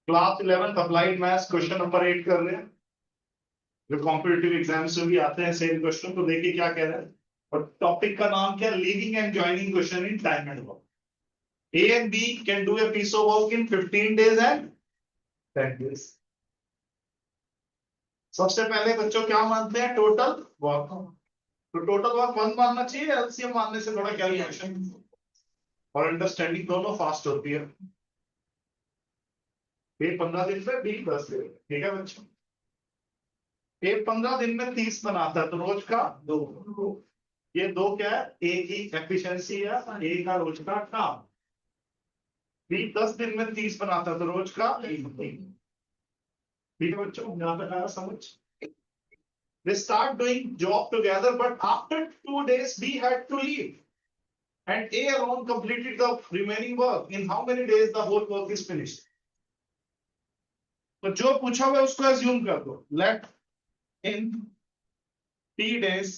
Class 11 applied maths question number 8 कर रहे हैं। जो कॉम्पिटिटिव एग्जाम्स में भी आते हैं सेम क्वेश्चन, तो देखिए क्या कह रहा है। और टॉपिक का नाम क्या है? Leaving and joining question in time and work. A and B can do a piece of work in 15 days and 10 days. सबसे पहले बच्चों क्या मानते हैं? Total work. तो टोटल वर्क 1 मानना चाहिए, एलसीएम मानने से थोड़ा कैलकुलेशन और अंडरस्टैंडिंग दोनों फास्ट होती है। ये 15 दिन में 20 10 दिन, ठीक है बच्चों। ये 15 दिन में 30 बनाता है, तो रोज का 2। ये 2 क्या है? ए की एफिशिएंसी है, ए का रोज का काम। बी 10 दिन में 30 बनाता है, तो रोज का 3। ठीक है बच्चों, यहाँ तक आया समझ? They start doing job together, but after 2 days, B had to leave, and A alone completed the remaining work. In how many days the whole work is finished? तो जो पूछा हुआ उसको assume कर दो. Let in T days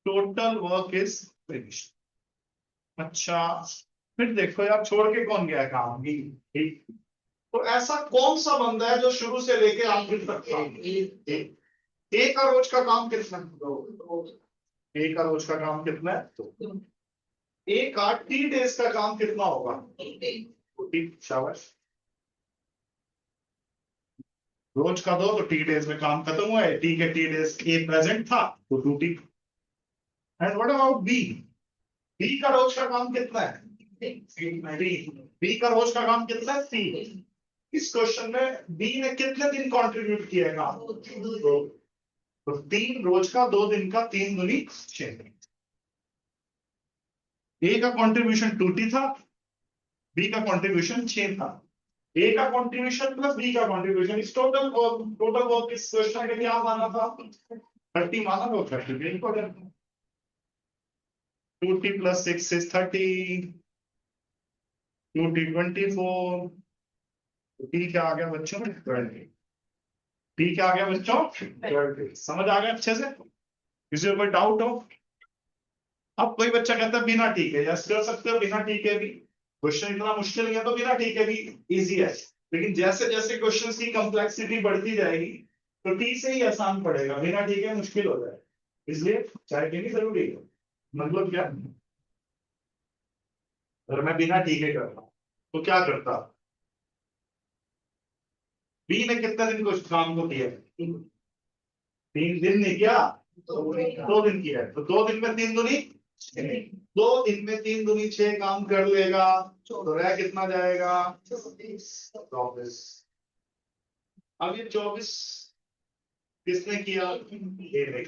total work is finished. अच्छा, फिर देखो यार, छोड़ के कौन गया काम? B. ठीक, तो ऐसा कौन सा बंदा है जो शुरू से लेके आखिर तक काम? ए का रोज का काम कितना? ए का रोज का काम कितना है? तो ए का टी डेज का काम कितना होगा? ठीक, शाबाश। रोज का 2, तो टी डेज में काम खत्म हुआ है। टी के टी डेज ए प्रेजेंट था, तो 2 T. And what about B? B का रोज का काम कितना है? बी का रोज का काम कितना है? 3। इस क्वेश्चन में बी ने कितने दिन कंट्रीब्यूट किया काम? तो 3 रोज का, 2 दिन का, 3 दूनी 6। ए का कंट्रीब्यूशन 2T था, बी का कंट्रीब्यूशन 6 था। ए का कंट्रीब्यूशन प्लस बी का कंट्रीब्यूशन, इस टोटल वर्क इस क्वेश्चन में क्या माना था? 30 माना, तो 30 important. 2T plus 6 is 30, 2T 24, T क्या आ गया बच्चों? 20। T क्या आ गया बच्चों? 20। समझ आ गया अच्छे से? किसी को कोई डाउट हो? अब कोई बच्चा कहता है बिना टी के यस कर सकते हो, बिना टी के भी। क्वेश्चन इतना मुश्किल नहीं है, तो बिना टी के भी इजी है। लेकिन जैसे जैसे क्वेश्चन की कॉम्प्लेक्सिटी बढ़ती जाएगी, तो टी से ही आसान पड़ेगा, बिना टी के मुश्किल हो जाए। इसलिए चाय पीनी जरूरी है। मतलब क्या? अगर मैं बिना टी के करता तो क्या करता? बी ने कितने दिन को इस काम को किया? 3 दिन नहीं किया, 2 दिन किया है। तो 2 दिन में 3 दूनी 6। 2 दिन में 3 दूनी 6 काम कर लेगा, तो रह कितना जाएगा? 24। अब ये 24 किसने किया? ए ने।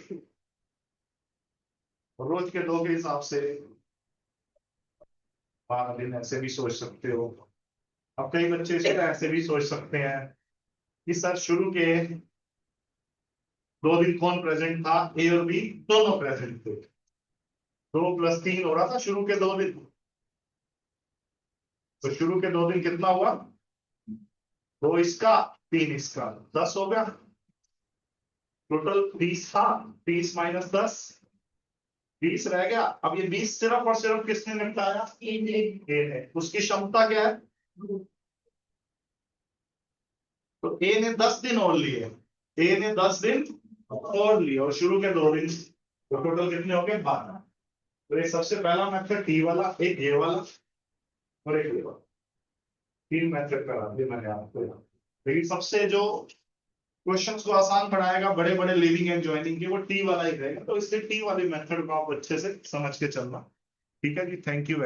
रोज के 2 के हिसाब से 12 दिन ऐसे भी सोच सकते हो। अब कई बच्चे इसको ऐसे भी सोच सकते हैं कि सर शुरू के 2 दिन कौन प्रेजेंट था? ए और बी दोनों प्रेजेंट थे। 2 + 3 हो रहा था शुरू के 2 दिन। तो शुरू के 2 दिन कितना हुआ? 2 इसका, 3 इसका, 10 हो गया। टोटल 20 था, 30 - 10, 20 रह गया। अब ये 20 सिर्फ और सिर्फ किसने निपटाया? ए ने। उसकी क्षमता क्या है? तो ए ने 10 दिन और लिए, ए ने 10 दिन और लिए, और शुरू के 2 दिन, तो टोटल कितने हो गए? 12। तो ये सबसे पहला मेथड टी वाला, एक ये वाला और एक ये वाला, 3 मेथड करा दिए मैंने आपको। लेकिन सबसे जो क्वेश्चंस को आसान बनाएगा बड़े बड़े लीविंग एंड ज्वाइनिंग के, वो टी वाला ही रहेगा। तो इसलिए टी वाले मेथड को आप अच्छे से समझ के चलना। ठीक है जी, थैंक यू।